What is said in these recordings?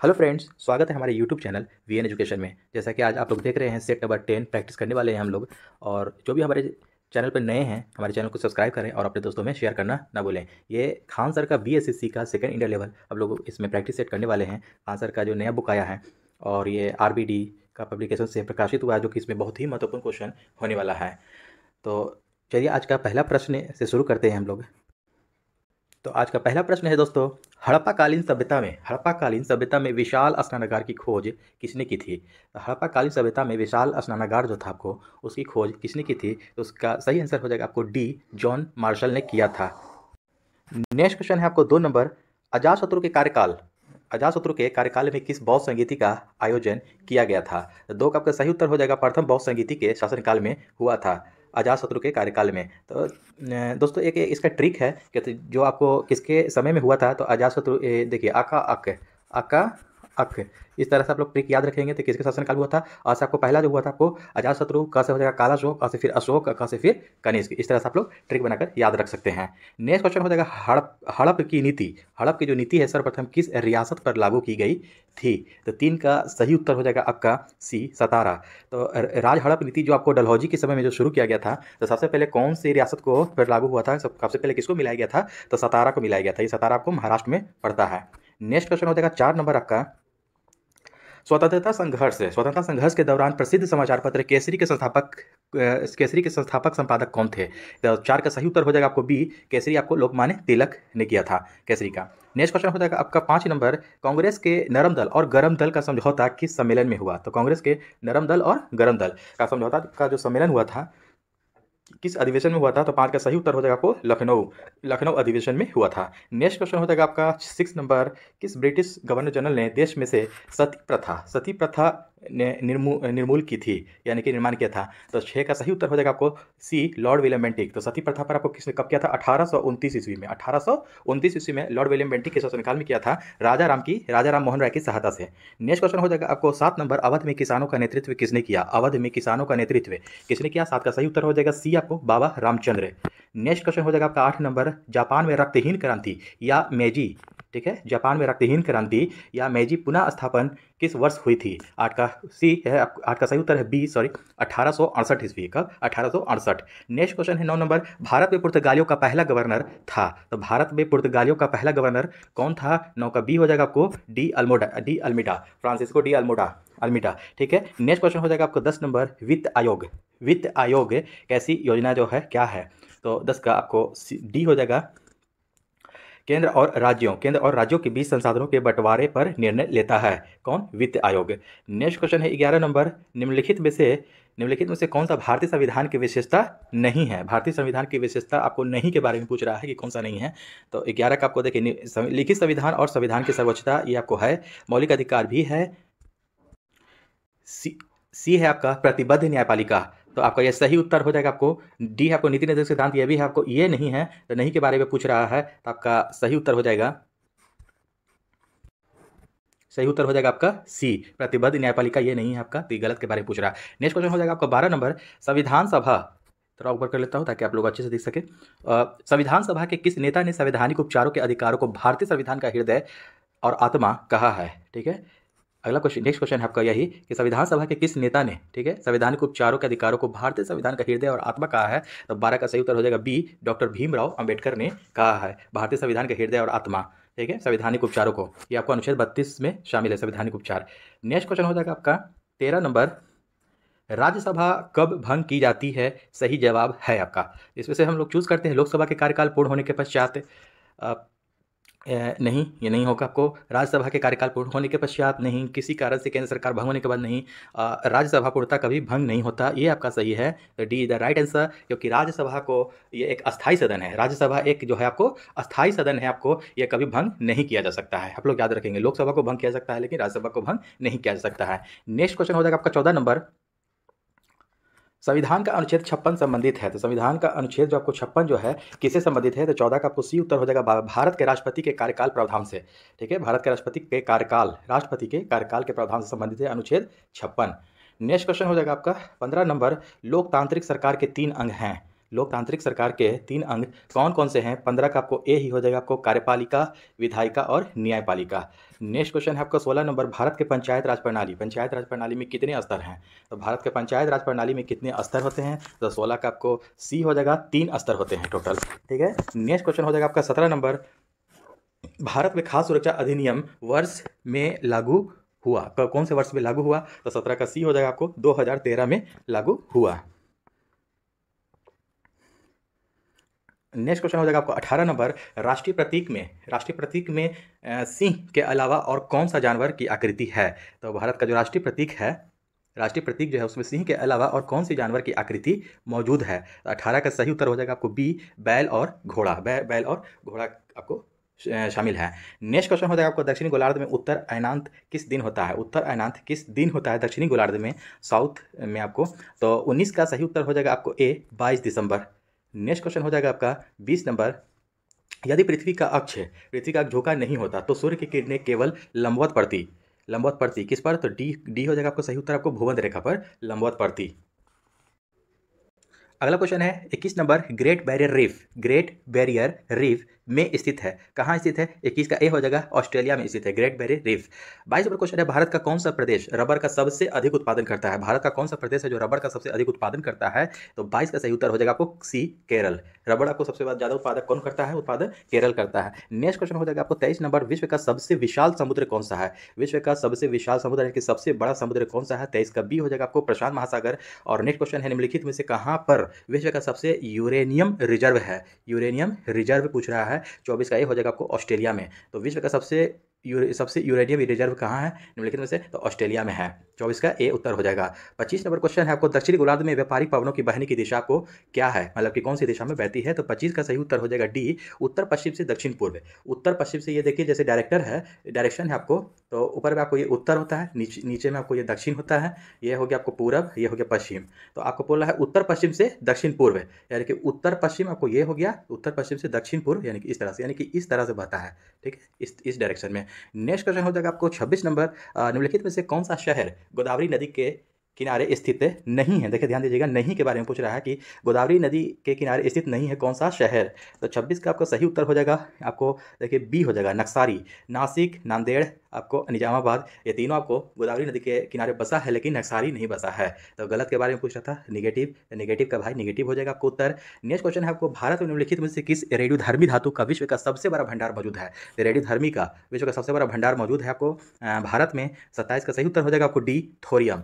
Hello friends, स्वागत है हमारे यूट्यूब चैनल वीएन एजुकेशन में। जैसा कि आज आप लोग देख रहे हैं, सेट नंबर 10 प्रैक्टिस करने वाले हैं हम लोग। और जो भी हमारे चैनल पर नए हैं, हमारे चैनल को सब्सक्राइब करें और अपने दोस्तों में शेयर करना ना भूलें। ये खान सर का बीएसएससी का सेकंड इंडिया लेवल हम लोग इसमें प्रैक्टिस सेट करने वाले हैं। खान सर का जो नया बुक आया है और ये आरबीडी का पब्लिकेशन से प्रकाशित हुआ है, जो कि इसमें बहुत ही महत्वपूर्ण क्वेश्चन होने वाला है। तो चलिए आज का पहला प्रश्न से शुरू करते हैं हम लोग। तो आज का पहला प्रश्न है दोस्तों, हड़प्पाकालीन सभ्यता में विशाल स्नानागार की खोज किसने की थी। तो हड़प्पाकालीन सभ्यता में विशाल स्नानागार जो था आपको, उसकी खोज किसने की थी। तो उसका सही आंसर हो जाएगा आपको डी, जॉन मार्शल ने किया था। नेक्स्ट क्वेश्चन है आपको 2 नंबर, अजातशत्रु के कार्यकाल में किस बौद्ध संगीति का आयोजन किया गया था। तो 2 का आपका सही उत्तर हो जाएगा प्रथम बौद्ध संगीति के शासनकाल में हुआ था, अजातशत्रु के कार्यकाल में। तो दोस्तों एक इसका ट्रिक है कि जो आपको किसके समय में हुआ था। तो अजातशत्रु देखिए आका अक इस तरह से आप लोग ट्रिक याद रखेंगे तो किसके शासनकाल हुआ था। और से आपको पहला जो हुआ था आपको अजातशत्रु, का से हो जाएगा काला अशोक, से फिर अशोक, का से फिर कनिष्क। इस तरह से आप लोग ट्रिक बनाकर याद रख सकते हैं। नेक्स्ट क्वेश्चन हो जाएगा हड़प की नीति। हड़प की जो नीति है सर्वप्रथम किस रियासत पर लागू की गई थी। तो 3 का सही उत्तर हो जाएगा आपका सी, सतारा। तो राज हड़प नीति जो आपको डलहौजी के समय में जो शुरू किया गया था, तो सबसे पहले कौन सी रियासत को पर लागू हुआ था, सबसे पहले किसको मिलाया गया था। तो सतारा को मिलाया गया था। ये सतारा आपको महाराष्ट्र में पड़ता है। नेक्स्ट क्वेश्चन हो जाएगा 4 नंबर आपका, स्वतंत्रता संघर्ष के दौरान प्रसिद्ध समाचार पत्र केसरी के संस्थापक संपादक कौन थे। तो 4 का सही उत्तर हो जाएगा आपको बी, केसरी आपको लोकमान्य तिलक ने किया था केसरी का। नेक्स्ट क्वेश्चन हो जाएगा आपका 5 नंबर, कांग्रेस के नरम दल और गरम दल का समझौता किस सम्मेलन में हुआ। तो कांग्रेस के नरम दल और गरम दल का समझौता का जो सम्मेलन हुआ था, किस अधिवेशन में हुआ था। तो 5 का सही उत्तर हो जाएगा आपको लखनऊ अधिवेशन में हुआ था। नेक्स्ट क्वेश्चन हो जाएगा आपका 6 नंबर, किस ब्रिटिश गवर्नर जनरल ने देश में से सती प्रथा निर्मूल की थी, यानी कि निर्माण किया था। तो 6 का सही उत्तर हो जाएगा आपको सी, लॉर्ड विलियम बेंटिक। तो सती प्रथा पर आपको किसने कब किया था, 1829 ईस्वी में। 1829 ईस्वी में लॉर्ड विलियम बेंटिक के शासनकाल में किया था, राजा राम मोहन राय की सहायता से। नेक्स्ट क्वेश्चन हो जाएगा आपको 7 नंबर, अवध में किसानों का नेतृत्व किसने किया। अवध में किसानों का नेतृत्व किसने किया। 7 का सही उत्तर हो जाएगा सी, आपको बाबा रामचंद्र। नेक्स्ट क्वेश्चन हो जाएगा आपका 8 नंबर, जापान में रक्तहीन क्रांति या मेजी, ठीक है, जापान में रक्तहीन क्रांति या मेजी पुनः स्थापन किस वर्ष हुई थी। 8 का सी है, 8 का सही उत्तर है बी, सॉरी 1868 ईस्वी। कब, 1868। नेक्स्ट क्वेश्चन है 9 नंबर, भारत में पुर्तगालियों का पहला गवर्नर था। तो भारत में पुर्तगालियों का पहला गवर्नर कौन था। 9 का बी हो जाएगा आपको de Almeida, Francisco de Almeida, ठीक है। नेक्स्ट क्वेश्चन हो जाएगा आपको 10 नंबर, वित्त आयोग कैसी योजना जो है क्या है। तो 10 का आपको डी हो जाएगा, केंद्र और राज्यों के बीच संसाधनों के बंटवारे पर निर्णय लेता है। कौन, वित्त आयोग। नेक्स्ट क्वेश्चन है 11 नंबर, निम्नलिखित में से कौन सा भारतीय संविधान की विशेषता नहीं है। भारतीय संविधान की विशेषता आपको नहीं के बारे में पूछ रहा है कि कौन सा नहीं है। तो 11 का आपको देखिए, लिखित संविधान और संविधान की सर्वोच्चता ये आपको है, मौलिक अधिकार भी है, सी है आपका प्रतिबद्ध न्यायपालिका। तो आपका ये सही उत्तर हो जाएगा आपको डी है, आपको नीति निर्देशक सिद्धांत ये भी है, आपको ये नहीं है। तो नहीं के बारे में पूछ रहा है, तो आपका सही उत्तर हो जाएगा आपका सी, प्रतिबद्ध न्यायपालिका ये नहीं है आपका, तो गलत के बारे में पूछ रहा है। नेक्स्ट क्वेश्चन हो जाएगा आपका 12 नंबर, संविधान सभा, थोड़ा ऊपर कर लेता हूं ताकि आप लोग अच्छे से देख सके। संविधान सभा के किस नेता ने संवैधानिक उपचारों के अधिकारों को भारतीय संविधान का हृदय और आत्मा कहा है, ठीक है। अगला क्वेश्चन, नेक्स्ट क्वेश्चन है आपका यही कि संविधान सभा के किस नेता ने, ठीक है, संवैधानिक उपचारों के अधिकारों को भारतीय संविधान का हृदय और आत्मा कहा है। तो 12 का सही उत्तर हो जाएगा बी, डॉक्टर भीमराव अंबेडकर ने कहा है भारतीय संविधान का हृदय और आत्मा, ठीक है, संवैधानिक उपचारों को। ये आपको अनुच्छेद 32 में शामिल है, संवैधानिक उपचार। नेक्स्ट क्वेश्चन हो जाएगा आपका 13 नंबर, राज्यसभा कब भंग की जाती है। सही जवाब है आपका, इसमें से हम लोग चूज करते हैं लोकसभा के कार्यकाल पूर्ण होने के पश्चात। नहीं, ये नहीं होगा आपको। राज्यसभा के कार्यकाल पूर्ण होने के पश्चात नहीं, किसी कारण से केंद्र सरकार भंग होने के बाद नहीं, राज्यसभा पूर्णतः कभी भंग नहीं होता, ये आपका सही है। तो D is the right answer, क्योंकि राज्यसभा को ये एक अस्थायी सदन है। राज्यसभा एक जो है आपको अस्थायी सदन है, आपको ये कभी भंग नहीं किया जा सकता है। आप लोग याद रखेंगे, लोकसभा को भंग किया जा सकता है लेकिन राज्यसभा को भंग नहीं किया जा सकता है। नेक्स्ट क्वेश्चन हो जाएगा आपका 14 नंबर, संविधान का अनुच्छेद 56 संबंधित है। तो संविधान का अनुच्छेद जो आपको 56 जो है किससे संबंधित है। तो 14 का आपको सी उत्तर हो जाएगा भारत के राष्ट्रपति के कार्यकाल प्रावधान से, ठीक है, भारत के राष्ट्रपति के कार्यकाल के प्रावधान से संबंधित है अनुच्छेद 56। नेक्स्ट क्वेश्चन हो जाएगा आपका 15 नंबर, लोकतांत्रिक सरकार के 3 अंग हैं। लोकतांत्रिक सरकार के 3 अंग कौन कौन से हैं? 15 का आपको ए ही हो जाएगा आपको, कार्यपालिका, विधायिका और न्यायपालिका। नेक्स्ट क्वेश्चन है आपका 16 नंबर, भारत के पंचायत राज प्रणाली में कितने स्तर हैं? तो भारत के पंचायत राज प्रणाली में कितने स्तर होते हैं? तो 16 का आपको सी हो जाएगा, 3 स्तर होते हैं टोटल। ठीक है, नेक्स्ट क्वेश्चन हो जाएगा आपका 17 नंबर, भारत में खाद्य सुरक्षा अधिनियम वर्ष में लागू हुआ, कौन से वर्ष में लागू हुआ? तो 17 का सी हो जाएगा आपको, 2013 में लागू हुआ। नेक्स्ट क्वेश्चन हो जाएगा आपको 18 नंबर, राष्ट्रीय प्रतीक में सिंह के अलावा और कौन सा जानवर की आकृति है? तो भारत का जो राष्ट्रीय प्रतीक जो है उसमें सिंह के अलावा और कौन सी जानवर की आकृति मौजूद है? तो 18 का सही उत्तर हो जाएगा आपको बी, बैल और घोड़ा। बैल और घोड़ा आपको शामिल है। नेक्स्ट क्वेश्चन हो जाएगा आपको, दक्षिणी गोलार्ध में उत्तर अयनांत किस दिन होता है? उत्तर अयनांत किस दिन होता है दक्षिणी गोलार्ध में, साउथ में आपको? तो 19 का सही उत्तर हो जाएगा आपको ए, 22 दिसंबर। नेक्स्ट क्वेश्चन हो जाएगा आपका 20 नंबर, यदि पृथ्वी का अक्ष झुका नहीं होता तो सूर्य की किरणें केवल लंबवत पड़ती किस पर? तो डी हो जाएगा आपको सही उत्तर, आपको भूमध्य रेखा पर लंबवत पड़ती। अगला क्वेश्चन है 21 नंबर, ग्रेट बैरियर रीफ में स्थित है, कहाँ स्थित है? 21 का ए हो जाएगा, ऑस्ट्रेलिया में स्थित है great barrier reef. 22 number question है, भारत का कौन सा प्रदेश रबर का सबसे अधिक उत्पादन करता है? भारत का कौन सा प्रदेश है जो रबर का सबसे अधिक उत्पादन करता है? तो 22 का सही उत्तर हो जाएगा आपको सी, केरल। रबर आपको सबसे ज्यादा उत्पादक कौन करता है? उत्पादन केरल करता है। नेक्स्ट क्वेश्चन हो जाएगा आपको 23 नंबर, विश्व का सबसे विशाल समुद्र कौन सा है? विश्व का सबसे विशाल समुद्र यानी कि सबसे बड़ा समुद्र कौन सा है? 23 का बी हो जाएगा आपको, प्रशांत महासागर। और नेक्स्ट क्वेश्चन है, निम्नलिखित में से कहाँ पर विश्व का सबसे यूरेनियम रिजर्व है? यूरेनियम रिजर्व पूछ रहा है। 24 का ए हो जाएगा आपको, ऑस्ट्रेलिया में। तो विश्व का सबसे यूरेनियम रिजर्व कहाँ है निम्नलिखित में से? तो ऑस्ट्रेलिया में है। 24 का ए उत्तर हो जाएगा। 25 नंबर क्वेश्चन है आपको, दक्षिणी गोलार्ध में व्यापारिक पवनों की बहने की दिशा को क्या है, मतलब कि कौन सी दिशा में बहती है? तो 25 का सही उत्तर हो जाएगा डी, उत्तर पश्चिम से दक्षिण पूर्व। उत्तर पश्चिम से ये देखिए जैसे डायरेक्शन है आपको, तो ऊपर में आपको ये उत्तर होता है, नीचे में आपको ये दक्षिण होता है, ये हो गया आपको पूरब, ये हो गया पश्चिम। तो आपको बोल रहा है उत्तर पश्चिम से दक्षिण पूर्व, यानी कि उत्तर पश्चिम आपको ये हो गया, उत्तर पश्चिम से दक्षिण पूर्व, यानी कि इस तरह से, यानी कि इस तरह से बहता है। ठीक है, इस डायरेक्शन में। नेक्स्ट क्वेश्चन हो जाएगा आपको 26 नंबर, निम्नलिखित में से कौन सा शहर गोदावरी नदी के किनारे स्थित नहीं है? देखिए ध्यान दीजिएगा, नहीं के बारे में पूछ रहा है कि गोदावरी नदी के किनारे स्थित नहीं है कौन सा शहर? तो 26 का आपका सही उत्तर हो जाएगा आपको, देखिए बी हो जाएगा, नक्सारी। नासिक, नांदेड़, आपको निजामाबाद, ये तीनों आपको गोदावरी नदी के किनारे बसा है, लेकिन नक्सारी नहीं बसा है। तो गलत के बारे में पूछ रहा था, नेगेटिव का भाई नेगेटिव हो जाएगा आपको उत्तर। नेक्स्ट क्वेश्चन है आपको, भारत में निम्नलिखित में से किस रेडियोधर्मी धातु का विश्व का सबसे बड़ा भंडार मौजूद है? रेडियोधर्मी का विश्व का सबसे बड़ा भंडार मौजूद है आपको भारत में। 27 का सही उत्तर हो जाएगा आपको डी, थोरियम।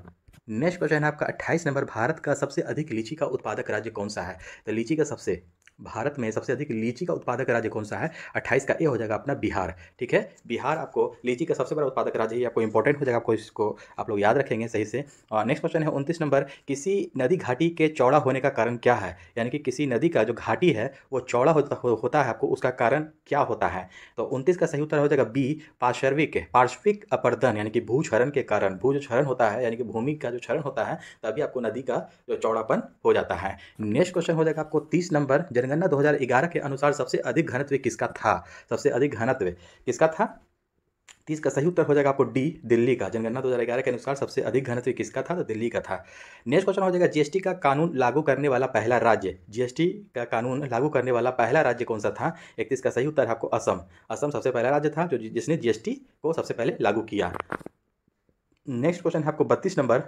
नेक्स्ट क्वेश्चन है आपका 28 नंबर, भारत का सबसे अधिक लीची का उत्पादक राज्य कौन सा है? तो भारत में सबसे अधिक लीची का उत्पादक राज्य कौन सा है? 28 का ए हो जाएगा अपना बिहार। ठीक है, बिहार आपको लीची का सबसे बड़ा उत्पादक राज्य, ये आपको इंपॉर्टेंट हो जाएगा, आपको इसको आप लोग याद रखेंगे सही से। और नेक्स्ट क्वेश्चन है 29 नंबर, किसी नदी घाटी के चौड़ा होने का कारण क्या है? यानी कि किसी नदी का जो घाटी है वो चौड़ा होता है, आपको उसका कारण क्या होता है? तो 29 का सही उत्तर हो जाएगा बी, पार्श्विक अपर्दन, यानी कि भूक्षरण के कारण। भू जो क्षरण होता है यानी कि भूमि का जो क्षरण होता है, तभी आपको नदी का जो चौड़ापन हो जाता है। नेक्स्ट क्वेश्चन हो जाएगा आपको 30 नंबर, जनगणना 2011 के अनुसार सबसे अधिक घनत्व किसका था? सबसे अधिक घनत्व किसका था? 30 का सही उत्तर हो जाएगा आपको डी, दिल्ली का। जनगणना 2011 के अनुसार सबसे अधिक घनत्व किसका था? तो दिल्ली का था। नेक्स्ट क्वेश्चन हो जाएगा, जीएसटी का कानून लागू करने वाला पहला राज्य कौन सा था? 31 का सही उत्तर है आपको असम सबसे पहला राज्य था जो जिसने जीएसटी को सबसे पहले लागू किया। नेक्स्ट क्वेश्चन है आपको 32 नंबर,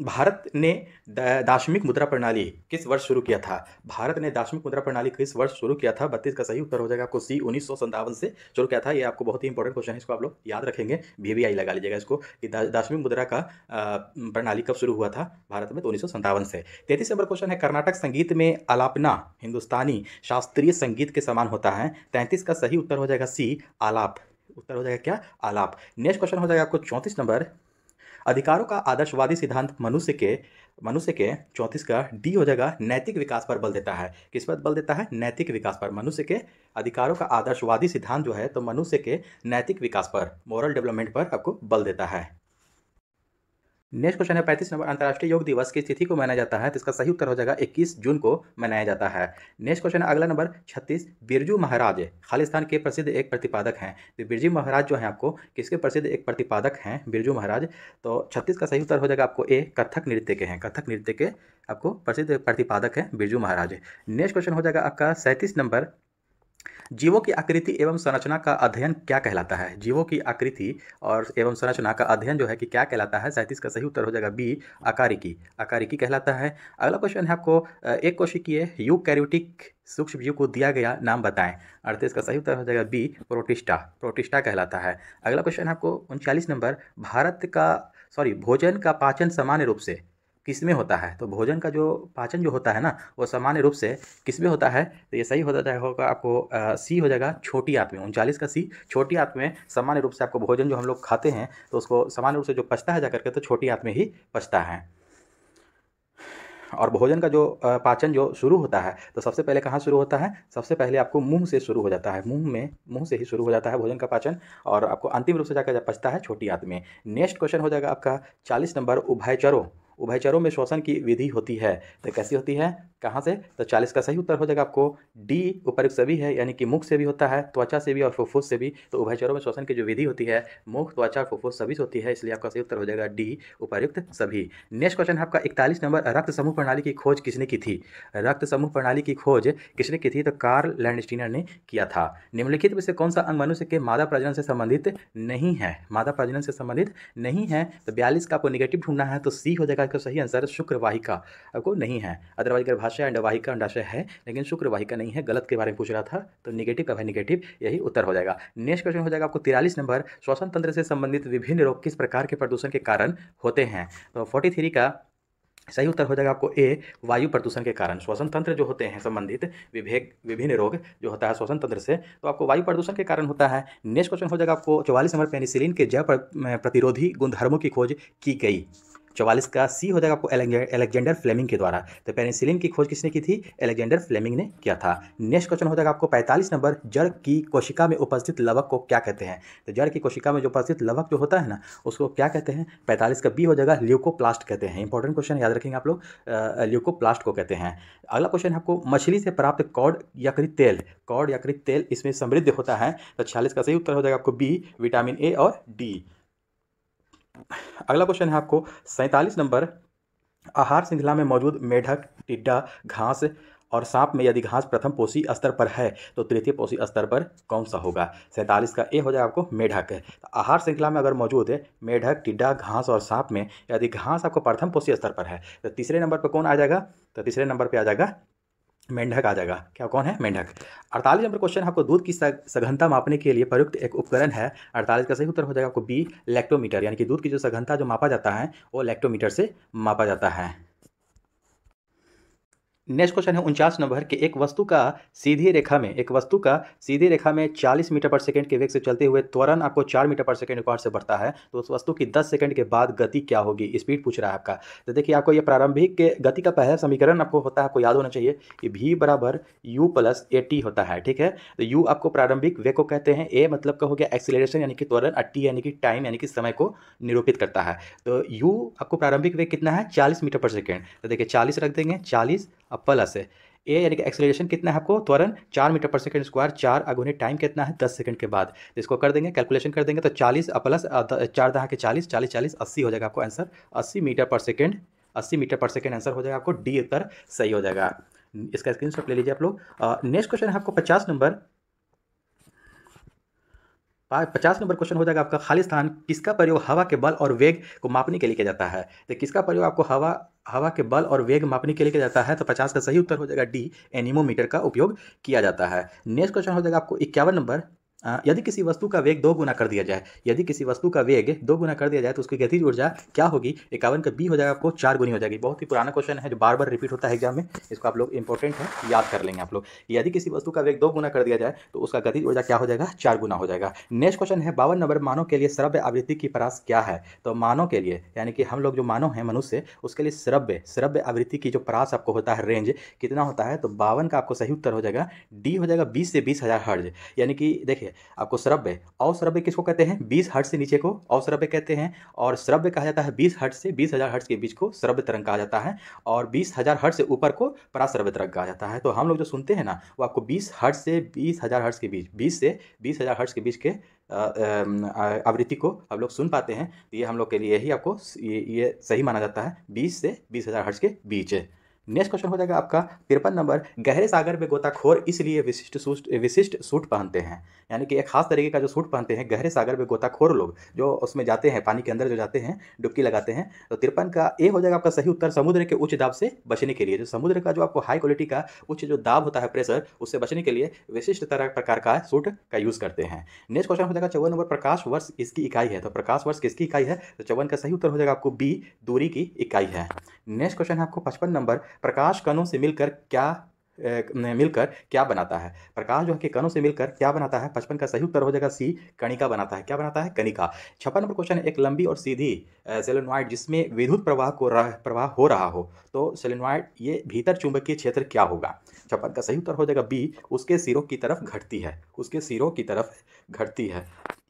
भारत ने दार्शनिक मुद्रा प्रणाली किस वर्ष शुरू किया था? भारत ने दार्शनिक मुद्रा प्रणाली किस वर्ष शुरू किया था? 32 का सही उत्तर हो जाएगा आपको सी, 1957 से शुरू किया था। ये आपको बहुत ही इंपॉर्टेंट क्वेश्चन है, इसको आप लोग याद रखेंगे, VVI लगा लीजिएगा इसको, कि दार्शनिक मुद्रा का प्रणाली कब शुरू हुआ था भारत में? तो 1957 से। 33 नंबर क्वेश्चन है, कर्नाटक संगीत में आलापना हिंदुस्तानी शास्त्रीय संगीत के समान होता है। 33 का सही उत्तर हो जाएगा सी, आलाप। उत्तर हो जाएगा क्या? आलाप। नेक्स्ट क्वेश्चन हो जाएगा आपको 34 नंबर, अधिकारों का आदर्शवादी सिद्धांत मनुष्य के 34 का डी हो जाएगा, नैतिक विकास पर बल देता है। किस पर बल देता है? नैतिक विकास पर। मनुष्य के अधिकारों का आदर्शवादी सिद्धांत जो है तो मनुष्य के नैतिक विकास पर, मोरल डेवलपमेंट पर आपको बल देता है। नेक्स्ट क्वेश्चन है 35 नंबर, अंतर्राष्ट्रीय योग दिवस किस तिथि को मनाया जाता है? तो इसका सही उत्तर हो जाएगा 21 जून को मनाया जाता है। नेक्स्ट क्वेश्चन है अगला नंबर 36, बिरजू महाराज खालिस्तान के प्रसिद्ध एक प्रतिपादक हैं। तो बिरजू महाराज जो हैं आपको किसके प्रसिद्ध एक प्रतिपादक हैं बिरजू महाराज? तो 36 का सही उत्तर हो जाएगा आपको ए, कथक नृत्य के हैं। कथक नृत्य के आपको प्रसिद्ध प्रतिपादक हैं बिरजू महाराज। नेक्स्ट क्वेश्चन हो जाएगा आपका 37 नंबर, जीवों की आकृति एवं संरचना का अध्ययन क्या कहलाता है? जीवों की आकृति और एवं संरचना का अध्ययन जो है कि क्या कहलाता है? 37 का सही उत्तर हो जाएगा बी, आकारिकी। आकारिकी कहलाता है। अगला क्वेश्चन है आपको एक कोशिकीय यूकैरियोटिक सूक्ष्म जीव को दिया गया नाम बताएं। 38 का सही उत्तर हो जाएगा बी, प्रोटिस्टा। प्रोटिस्टा कहलाता है। अगला क्वेश्चन है आपको 39 नंबर, भोजन का पाचन सामान्य रूप से किसमें होता है? तो भोजन का जो पाचन जो होता है ना वो सामान्य रूप से किसमें होता है? तो ये सही होता है होगा आपको सी हो जाएगा, छोटी आंत में। 39 का सी, छोटी आंत में सामान्य रूप से आपको भोजन जो हम लोग खाते हैं तो उसको सामान्य रूप से जो पचता है जाकर के तो छोटी आंत में ही पचता है। और भोजन का जो पाचन जो शुरू होता है तो सबसे पहले कहाँ शुरू होता है? सबसे पहले आपको मुंह से शुरू हो जाता है। मुंह से ही शुरू हो जाता है भोजन का पाचन और आपको अंतिम रूप से जाकर जब पचता है छोटी आंत में। नेक्स्ट क्वेश्चन हो जाएगा आपका 40 नंबर, उभयचरों में श्वसन की विधि होती है तो कैसी होती है, कहाँ से? तो 40 का सही उत्तर हो जाएगा आपको डी, उपर्युक्त सभी है, यानी कि मुख से भी होता है, त्वचा से भी और फुफ्फुस से भी। तो उभयचरों में श्वसन की जो विधि होती है मुख, त्वचा, फुफ्फुस सभी से होती है, इसलिए आपका सही उत्तर हो जाएगा डी, उपर्युक्त सभी। नेक्स्ट क्वेश्चन है आपका 41 नंबर, रक्त समूह प्रणाली की खोज किसने की थी? रक्त समूह प्रणाली की खोज किसने की थी? तो कार्ल लैंडस्टीनर ने किया था। निम्नलिखित में से कौन सा अंग मनुष्य के मादा प्रजनन से संबंधित नहीं है? मादा प्रजनन से संबंधित नहीं है। तो 42 का आपको निगेटिव ढूंढना है तो सी हो जाएगा इसका सही आंसर, शुक्रवाहिका आपको नहीं है। अदरवाइज गर्भाशय, अंडवाहिका, अंडाशय है लेकिन शुक्रवाहिका नहीं है। गलत के बारे में पूछ रहा था तो निगेटिव का भाई निगेटिव यही उत्तर हो जाएगा। नेक्स्ट क्वेश्चन हो जाएगा आपको 43 नंबर, श्वसन तंत्र से संबंधित विभिन्न रोग किस प्रकार के प्रदूषण के कारण होते हैं? तो 43 का सही उत्तर हो जाएगा आपको ए, वायु प्रदूषण के कारण। श्वसन तंत्र जो होते हैं संबंधित विभिन्न रोग जो होता है श्वसन तंत्र से तो आपको वायु प्रदूषण के कारण होता है। नेक्स्ट क्वेश्चन हो जाएगा आपको 44 नंबर, पेनिसिलिन के जैव प्रतिरोधी गुणधर्मों की खोज की गई। 44 का सी हो जाएगा आपको अलेक्जेंडर फ्लेमिंग के द्वारा। तो पेनिसिलिन की खोज किसने की थी? अलेक्जेंडर फ्लेमिंग ने किया था। नेक्स्ट क्वेश्चन हो जाएगा आपको 45 नंबर, जड़ की कोशिका में उपस्थित लवक को क्या कहते हैं? तो जड़ की कोशिका में जो उपस्थित लवक जो होता है ना उसको क्या कहते हैं? 45 का बी हो जाएगा, ल्यूकोप्लास्ट कहते हैं। इंपॉर्टेंट क्वेश्चन याद रखेंगे आप लोग, ल्यूकोप्लास्ट को कहते हैं। अगला क्वेश्चन है आपको, मछली से प्राप्त कॉड यकृत तेल इसमें समृद्ध होता है। तो 46 का सही उत्तर हो जाएगा आपको बी, विटामिन ए और डी। अगला क्वेश्चन है आपको 47 नंबर, आहार श्रृंखला में मौजूद मेढक, टिड्डा, घास और सांप में यदि घास प्रथम पोषी स्तर पर है तो तृतीय पोषी स्तर पर कौन सा होगा? 47 का ए हो जाएगा आपको मेढक। आहार श्रृंखला में अगर मौजूद है मेढक, टिड्डा, घास और सांप में यदि घास आपको प्रथम पोषी स्तर पर है तो तीसरे नंबर पर कौन आ जाएगा? तो तीसरे नंबर पर आ जाएगा मेंढक आ जाएगा। क्या कौन है? मेंढक। 48 नंबर क्वेश्चन आपको, दूध की सघनता मापने के लिए प्रयुक्त एक उपकरण है। 48 का सही उत्तर हो जाएगा आपको बी, लैक्टोमीटर, यानी कि दूध की जो सघनता जो मापा जाता है वो लैक्टोमीटर से मापा जाता है। नेक्स्ट क्वेश्चन है 49 नंबर कि एक वस्तु का सीधी रेखा में 40 मीटर पर सेकंड के वेग से चलते हुए त्वरण आपको 4 मीटर पर सेकंड के से बढ़ता है तो उस वस्तु की 10 सेकंड के बाद गति क्या होगी? स्पीड पूछ रहा है आपका। तो देखिए आपको ये प्रारंभिक गति का पहला समीकरण आपको होता है, आपको याद होना चाहिए कि v बराबर u प्लस ए टी होता है। ठीक है, तो u आपको प्रारंभिक वेग को कहते हैं, a मतलब का हो गया एक्सीलरेशन यानी कि त्वरण, और t यानी कि टाइम यानी कि समय को निरूपित करता है। तो u आपको प्रारंभिक वेग कितना है? 40 मीटर पर सेकेंड। तो देखिए 40 रख देंगे, 40 प्लस है ए यानी कि एक्सेलरेशन कितना है आपको? त्वरण 4 मीटर पर सेकंड स्क्वायर, 4 अगुने टाइम कितना है? 10 सेकंड के बाद। तो इसको कर देंगे, कैलकुलेशन कर देंगे तो 40 प्लस 4 दहा के 40, 40 40 80 हो जाएगा आपको आंसर, 80 मीटर पर सेकंड। 80 मीटर पर सेकंड आंसर हो जाएगा आपको, डी उत्तर सही हो जाएगा। इसका स्क्रीनशॉट ले लीजिए आप लोग। नेक्स्ट क्वेश्चन है आपको 50 नंबर। 50 नंबर क्वेश्चन हो जाएगा आपका, खालिस्तान किसका प्रयोग हवा के बल और वेग को मापने के लिए किया जाता है? तो किसका प्रयोग आपको हवा के बल और वेग मापने के लिए किया जाता है? तो 50 का सही उत्तर हो जाएगा डी, एनीमोमीटर का उपयोग किया जाता है। नेक्स्ट क्वेश्चन हो जाएगा आपको 51 नंबर, यदि किसी वस्तु का वेग 2 गुना कर दिया जाए तो उसकी गतिज ऊर्जा क्या होगी? 51 का बी हो जाएगा आपको 4 गुनी हो जाएगी। बहुत ही पुराना क्वेश्चन है जो बार बार रिपीट होता है एग्जाम में, इसको आप लोग इंपॉर्टेंट है याद कर लेंगे आप लोग। यदि किसी वस्तु का वेग 2 गुना कर दिया जाए तो उसका गतिज ऊर्जा क्या हो जाएगा? 4 गुना हो जाएगा। नेक्स्ट क्वेश्चन है 52 नंबर, मानव के लिए श्रव्य आवृत्ति की परास क्या है? तो मानव के लिए यानी कि हम लोग जो मानव हैं मनुष्य, उसके लिए श्रव्य आवृत्ति की जो परास आपको होता है रेंज कितना होता है? तो 52 का आपको सही उत्तर हो जाएगा डी हो जाएगा 20 से 20,000 हर्ज। यानी कि देखिए आपको श्रव्य, अश्रव्य किसको कहते हैं? 20 हर्ट्ज से नीचे को अश्रव्य कहते हैं, और श्रव्य कहा जाता है 20 हर्ट्ज से 20,000 हर्ट्ज के बीच को श्रव्य तरंग कहा जाता है, और 20,000 हर्ट्ज से ऊपर को पराश्रव्य तरंग कहा जाता है। तो हम लोग जो सुनते हैं ना, वो आपको 20 हर्ट्ज से 20,000 हर्ट्ज के बीच, 20 से 20,000 हर्ट्ज के बीच के आवृत्ति को हम लोग सुन पाते हैं। तो ये हम लोग के लिए यही आपको ये सही माना जाता है, 20 से 20,000 हर्ट्ज के बीच। नेक्स्ट क्वेश्चन हो जाएगा आपका 53 नंबर, गहरे सागर में गोताखोर इसलिए विशिष्ट सूट पहनते हैं, यानी कि एक खास तरीके का जो सूट पहनते हैं गहरे सागर में गोताखोर लोग जो उसमें जाते हैं, पानी के अंदर जो जाते हैं, डुबकी लगाते हैं। तो 53 का ए हो जाएगा आपका सही उत्तर, समुद्र के उच्च दाब से बचने के लिए। जो समुद्र का जो आपको हाई क्वालिटी का उच्च जो दाब होता है, प्रेशर, उससे बचने के लिए विशिष्ट तरह प्रकार का सूट का यूज करते हैं। नेक्स्ट क्वेश्चन हो जाएगा 54 नंबर, प्रकाश वर्ष इसकी इकाई है। तो प्रकाश वर्ष किसकी इकाई है? तो 54 का सही उत्तर हो जाएगा आपको बी, दूरी की इकाई है। नेक्स्ट क्वेश्चन है आपको 55 नंबर, प्रकाश कणों से मिलकर क्या बनाता है? प्रकाश जो है कि कणों से मिलकर क्या बनाता है? 55 का सही उत्तर हो जाएगा सी, कणिका बनाता है। क्या बनाता है? कणिका। 56 नंबर क्वेश्चन है, एक लंबी और सीधी सोलेनॉइड जिसमें विद्युत प्रवाह हो रहा हो, तो सोलेनॉइड ये भीतर चुंबकीय क्षेत्र क्या होगा? 56 का सही उत्तर हो जाएगा बी, उसके सिरों की तरफ घटती है, उसके सिरों की तरफ घटती है।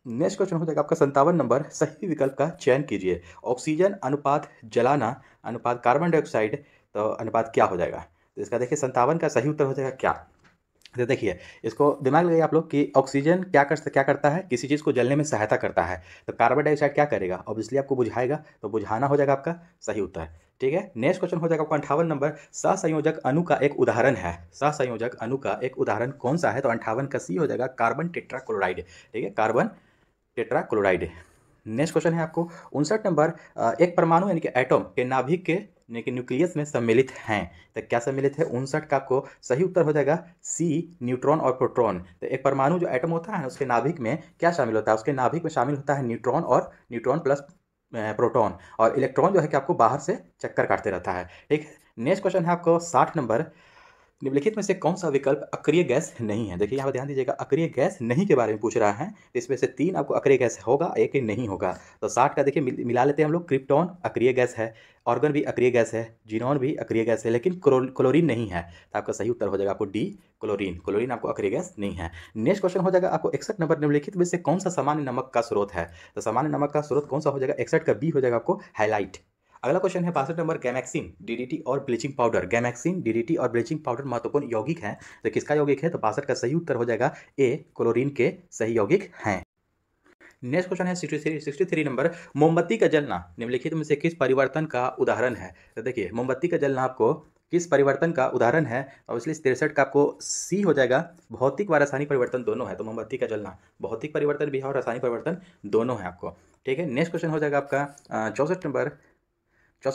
नेक्स्ट क्वेश्चन हो जाएगा आपका 57 नंबर, सही विकल्प का चयन कीजिए। ऑक्सीजन अनुपात जलाना अनुपात कार्बन डाइऑक्साइड, तो अनुपात क्या हो जाएगा? तो इसका देखिए 57 का सही उत्तर हो जाएगा क्या? तो देखिए, इसको दिमाग लगाइए आप लोग कि ऑक्सीजन क्या करता है? किसी चीज़ को जलने में सहायता करता है। तो कार्बन डाइऑक्साइड क्या करेगा? ऑब्वियसली आपको बुझाएगा, तो बुझाना हो जाएगा आपका सही उत्तर। ठीक है, नेक्स्ट क्वेश्चन हो जाएगा आपका 58 नंबर, सहसंयोजक अणु का एक उदाहरण है। सहसंयोजक अणु का एक उदाहरण कौन सा है? तो 58 का सी हो जाएगा कार्बन टेट्राक्लोराइड। ठीक है, कार्बन टेट्राक्लोराइड। नेक्स्ट क्वेश्चन है आपको 59 नंबर, एक परमाणु यानी कि एटम के नाभिक के यानी कि न्यूक्लियस में सम्मिलित हैं। तो क्या सम्मिलित है? 59 का आपको सही उत्तर हो जाएगा सी, न्यूट्रॉन और प्रोटॉन। तो एक परमाणु जो एटम होता है उसके नाभिक में क्या शामिल होता है? उसके नाभिक में शामिल होता है न्यूट्रॉन और न्यूट्रॉन प्लस प्रोटॉन, और इलेक्ट्रॉन जो है कि आपको बाहर से चक्कर काटते रहता है। ठीक है, नेक्स्ट क्वेश्चन है आपको 60 नंबर, निम्नलिखित में से कौन सा विकल्प अक्रिय गैस नहीं है? देखिए यहाँ पर ध्यान दीजिएगा, अक्रिय गैस नहीं के बारे में पूछ रहा है। इसमें से 3 आपको अक्रिय गैस होगा, एक नहीं होगा। तो 60 का देखिए मिला लेते हैं हम लोग, क्रिप्टॉन अक्रिय गैस है, ऑर्गन भी अक्रिय गैस है, जीनॉन भी अक्रिय गैस है, लेकिन क्लोरीन नहीं है। तो आपका सही उत्तर हो जाएगा आपको डी, क्लोरीन। क्लोरीन आपको अक्रिय गैस नहीं है। नेक्स्ट क्वेश्चन हो जाएगा आपको 61 नंबर, निम्नलिखित में से कौन सा सामान्य नमक का स्रोत है? तो सामान्य नमक का स्रोत कौन सा हो जाएगा? 61 का बी हो जाएगा आपको हैलाइट। अगला क्वेश्चन है 62 नंबर, गैमेक्सिन, डीडीटी और ब्लीचिंग पाउडर। गैमेक्सिन, डीडीटी और ब्लीचिंग पाउडर महत्वपूर्ण यौगिक हैं। तो किसका यौगिक है? तो 62 का सही उत्तर हो जाएगा ए, क्लोरीन के सही यौगिक हैं। नेक्स्ट क्वेश्चन है 63 नंबर, मोमबत्ती का जलना निम्नलिखित में से किस परिवर्तन का उदाहरण है? तो देखिए, मोमबत्ती का जलना आपको किस परिवर्तन का उदाहरण है? और इसलिए 63 का आपको सी हो जाएगा, भौतिक व रासायनिक परिवर्तन दोनों है। तो मोमबत्ती का जलना भौतिक परिवर्तन भी है और रासायनिक परिवर्तन दोनों है आपको। ठीक है, नेक्स्ट क्वेश्चन हो जाएगा आपका 64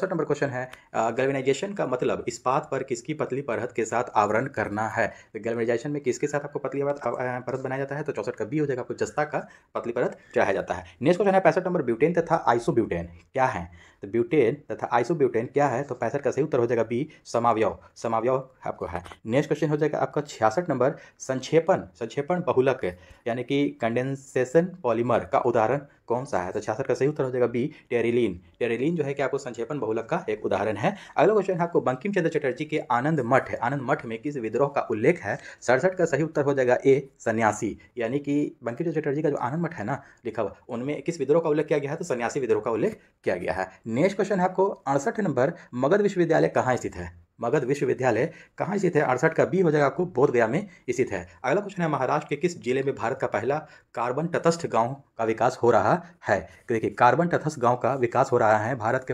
नंबर क्वेश्चन है, गैल्वेनाइजेशन का मतलब इस्पात पर किसकी पतली परत के साथ आवरण करना है? तो गैल्वेनाइजेशन में किसके साथ आपको पतली परत बनाया जाता है? तो 64 का बी हो जाएगा, आपको जस्ता का पतली परत चढ़ाया जाता है। नेक्स्ट क्वेश्चन है 65 नंबर, ब्यूटेन तथा आइसोब्यूटेन क्या है? तो ब्यूटेन तथा आइसोब्यूटेन क्या है? तो 65 का सही उत्तर हो जाएगा बी, समावयव आपको है। नेक्स्ट क्वेश्चन हो जाएगा आपका 66 नंबर, संक्षेपण बहुलक यानी कि कंडेंसेशन पॉलीमर का उदाहरण कौन सा है? तो 66 का सही उत्तर हो जाएगा बी, टेरिलीन जो है कि आपको संक्षेपण बहुलक का एक उदाहरण है। अगला क्वेश्चन है आपको बंकिम चंद्र चटर्जी के आनंद मठ में किस विद्रोह का उल्लेख है? 67 का सही उत्तर हो जाएगा ए, सन्यासी, यानी कि बंकिम चंद्र चटर्जी का जो आनंद मठ है ना लिखा हुआ, उनमें किस विद्रोह का उल्लेख किया गया है? तो सन्यासी विद्रोह का उल्लेख किया गया है। नेक्स्ट क्वेश्चन है आपको 68 नंबर, मगध विश्वविद्यालय कहाँ स्थित है? मगध विश्वविद्यालय कहाँ स्थित है? 68 का बी हो जाएगा आपको बोध गया में स्थित है। अगला क्वेश्चन है महाराष्ट्र के किस जिले में भारत का पहला कार्बन तटस्थ गांव का विकास हो रहा है? देखिए, कार्बन तटस्थ गांव का विकास हो रहा है भारत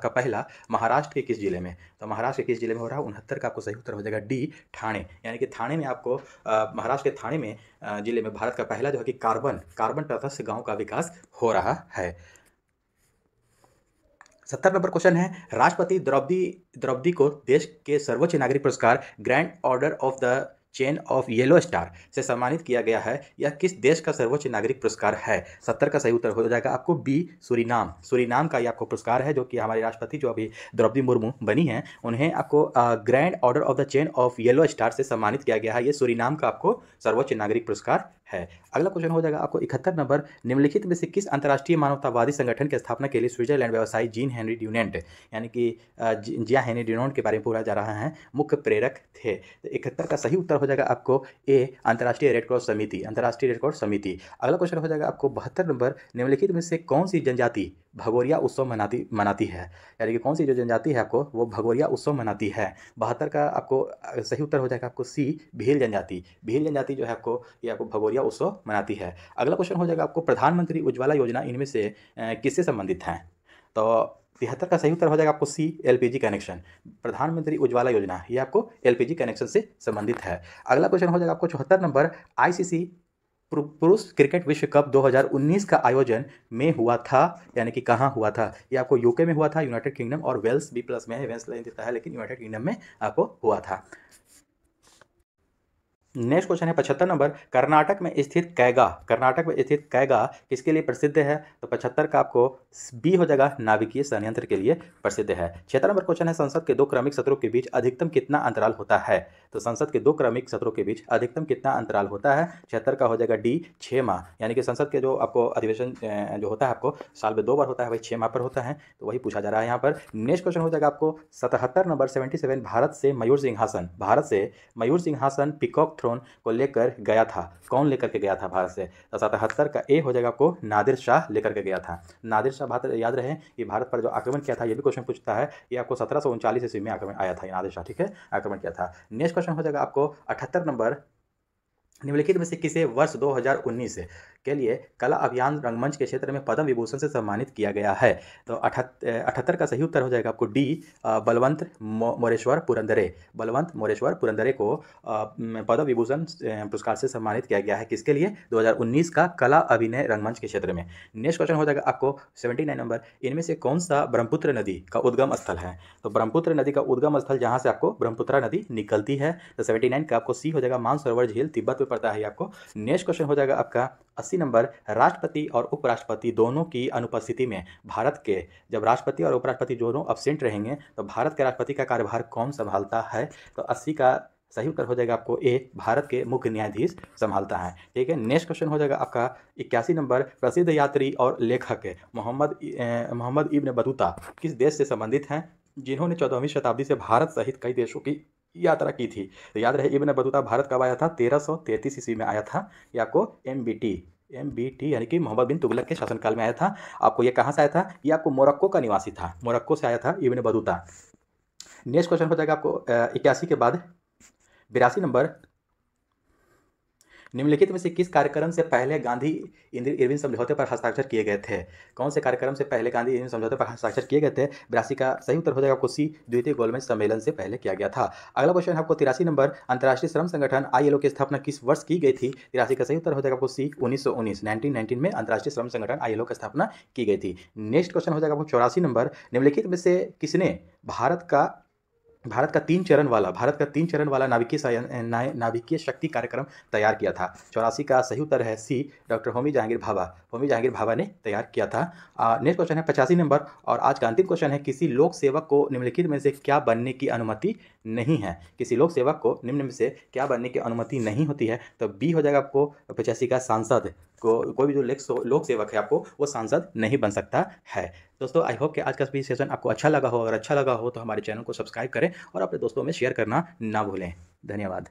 का पहला महाराष्ट्र के किस जिले में? तो महाराष्ट्र के किस जिले में हो रहा है? 69 का आपको सही उत्तर हो जाएगा डी, ठाणे, यानी कि ठाणे में आपको महाराष्ट्र के ठाणे में जिले में भारत का पहला जो है कि कार्बन तटस्थ गांव का विकास हो रहा है। 70 नंबर क्वेश्चन है, राष्ट्रपति द्रौपदी को देश के सर्वोच्च नागरिक पुरस्कार grand order of the chain of yellow star से सम्मानित किया गया है। यह किस देश का सर्वोच्च नागरिक पुरस्कार है? 70 का सही उत्तर हो जाएगा आपको बी, सूरीनाम का ये आपको पुरस्कार है, जो कि हमारे राष्ट्रपति जो अभी द्रौपदी मुर्मू बनी हैं, उन्हें आपको grand order of the chain of yellow star से सम्मानित किया गया है। ये सूरीनाम का आपको सर्वोच्च नागरिक पुरस्कार है। अगला क्वेश्चन हो जाएगा आपको 71 नंबर, निम्नलिखित में से किस अंतर्राष्ट्रीय मानवतावादी संगठन की स्थापना के लिए स्विट्जरलैंड व्यवसायी जीन हेनरी ड्यूनेंट यानी कि जिया हेनरी ड्यूनेंट के बारे में पूछा जा रहा है, मुख्य प्रेरक थे। तो 71 का सही उत्तर हो जाएगा आपको ए, अंतर्राष्ट्रीय रेड क्रॉस समिति, अंतर्राष्ट्रीय रेड क्रॉस समिति। अगला क्वेश्चन हो जाएगा आपको 72 नंबर, निम्नलिखित में से कौन सी जनजाति भगोरिया उत्सव मनाती है, यानी कि कौन सी जो जनजाति है आपको वो भगोरिया उत्सव मनाती है। 72 का आपको सही उत्तर हो जाएगा आपको सी, भील जनजाति। भील जनजाति जो है आपको ये आपको भगोरिया उत्सव मनाती है। अगला क्वेश्चन हो जाएगा आपको प्रधानमंत्री उज्ज्वला योजना इनमें से किससे संबंधित है। तो 73 का सही उत्तर हो जाएगा आपको सी, एलपीजी कनेक्शन। प्रधानमंत्री उज्ज्वला योजना ये आपको एलपीजी कनेक्शन से संबंधित है। अगला क्वेश्चन हो जाएगा आपको 74 नंबर, आईसीसी पुरुष क्रिकेट विश्व कप 2019 का आयोजन में हुआ था, यानी कि कहाँ हुआ था। ये आपको यूके में हुआ था, यूनाइटेड किंगडम, और वेल्स बी प्लस में है, वेल्स नहीं देता है लेकिन यूनाइटेड किंगडम में आपको हुआ था। नेक्स्ट क्वेश्चन है 75 नंबर, कर्नाटक में स्थित कैगा, कर्नाटक में स्थित कैगा किसके लिए प्रसिद्ध है। तो 75 का आपको बी हो जाएगा, नाभिकीय संयंत्र के लिए प्रसिद्ध है। 76 नंबर क्वेश्चन है, संसद के दो क्रमिक सत्रों के बीच अधिकतम कितना अंतराल होता है। तो संसद के दो क्रमिक सत्रों के बीच अधिकतम कितना अंतराल होता है। 76 का हो जाएगा डी, 6 माह, यानी कि संसद के जो आपको अधिवेशन जो होता है आपको साल में 2 बार होता है, वही 6 माह पर होता है, तो वही पूछा जा रहा है यहाँ पर। नेक्स्ट क्वेश्चन हो जाएगा आपको 77 नंबर, 77, भारत से मयूर सिंहासन पीकॉक थ्रोन को लेकर गया था, कौन लेकर के गया था भारत से। तो 77 का ए हो जाएगा आपको, नादिर शाह लेकर के गया था। नादिर शाह भारत, याद रहे ये भारत पर जो आक्रमण किया था, ये भी क्वेश्चन पूछता है, ये आपको 1739 ईस्वी में आक्रमण आया था, ये नादिर शाह, ठीक है, आक्रमण किया था। नेक्स्ट क्वेश्चन हो जाएगा आपको 78 नंबर, निम्नलिखित में से किसे वर्ष 2019 के लिए कला अभियान रंगमंच के क्षेत्र में पद्म विभूषण से सम्मानित किया गया है। तो 78 का सही उत्तर हो जाएगा आपको डी, बलवंत मोरेश्वर पुरंदरे। बलवंत मोरेश्वर पुरंदरे को पद्म विभूषण पुरस्कार से सम्मानित किया गया है, किसके लिए, 2019 का कला अभिनय रंगमंच के क्षेत्र में। नेक्स्ट क्वेश्चन हो जाएगा आपको 79 नंबर, इनमें से कौन सा ब्रह्मपुत्र नदी का उद्गम स्थल है। तो ब्रह्मपुत्र नदी का उद्गम स्थल जहाँ से आपको ब्रह्मपुत्र नदी निकलती है। तो 79 का आपको सी हो जाएगा, मानसरोवर झील, तिब्बत में पड़ता है आपको। नेक्स्ट क्वेश्चन हो जाएगा आपका 80 नंबर, राष्ट्रपति और उपराष्ट्रपति दोनों की अनुपस्थिति में भारत के, जब राष्ट्रपति और उपराष्ट्रपति दोनों अब्सेंट रहेंगे तो भारत के राष्ट्रपति का कार्यभार कौन संभालता है। तो 80 का सही उत्तर हो जाएगा आपको ए, भारत के मुख्य न्यायाधीश संभालता है, ठीक है। नेक्स्ट क्वेश्चन हो जाएगा आपका 81 नंबर, प्रसिद्ध यात्री और लेखक मोहम्मद इब्न बतूता किस देश से संबंधित हैं, जिन्होंने 14वीं शताब्दी से भारत सहित कई देशों की यात्रा की थी। तो याद रहे इब्न बतूता भारत कब आया था, 1333 ईस्वी में आया था। ये आपको एमबीटी यानी कि मोहम्मद बिन तुगलक के शासनकाल में आया था। आपको ये कहाँ से आया था, ये आपको मोरक्को का निवासी था, मोरक्को से आया था इब्न बतूता। नेक्स्ट क्वेश्चन हो जाएगा आपको 81 के बाद 82 नंबर, निम्नलिखित में से किस कार्यक्रम से पहले गांधी इरविन समझौते पर हस्ताक्षर किए गए थे। कौन से कार्यक्रम से पहले गांधी इरविन समझौते पर हस्ताक्षर किए गए थे। 82 का सही उत्तर हो जाएगा आपको सी, द्वितीय गोलमेज सम्मेलन से पहले किया गया था। अगला क्वेश्चन है आपको 83 नंबर, अंतर्राष्ट्रीय श्रम संगठन ILO की स्थापना किस वर्ष की गई थी। 83 का सही उत्तर हो जाएगा आपको सी, 1919 में अंतर्राष्ट्रीय श्रम संगठन ILO की स्थापना की गई थी। नेक्स्ट क्वेश्चन हो जाएगा आपको 84 नंबर, निम्नलिखित में से किसने भारत का 3 चरण वाला नाभिकीय शक्ति कार्यक्रम तैयार किया था। 84 का सही उत्तर है सी, डॉक्टर होमी जहांगीर भाभा ने तैयार किया था। नेक्स्ट क्वेश्चन है 85 नंबर, और आज का अंतिम क्वेश्चन है, किसी लोक सेवक को निम्नलिखित में से क्या बनने की अनुमति नहीं है। किसी लोक सेवक को निम्न में से क्या बनने की अनुमति नहीं होती है। तो बी हो जाएगा आपको 85 का, सांसद को, कोई भी जो लोक सेवक है आपको वो सांसद नहीं बन सकता है। दोस्तों आई होप कि आज का सेशन आपको अच्छा लगा हो, अगर अच्छा लगा हो तो हमारे चैनल को सब्सक्राइब करें और अपने दोस्तों में शेयर करना ना भूलें। धन्यवाद।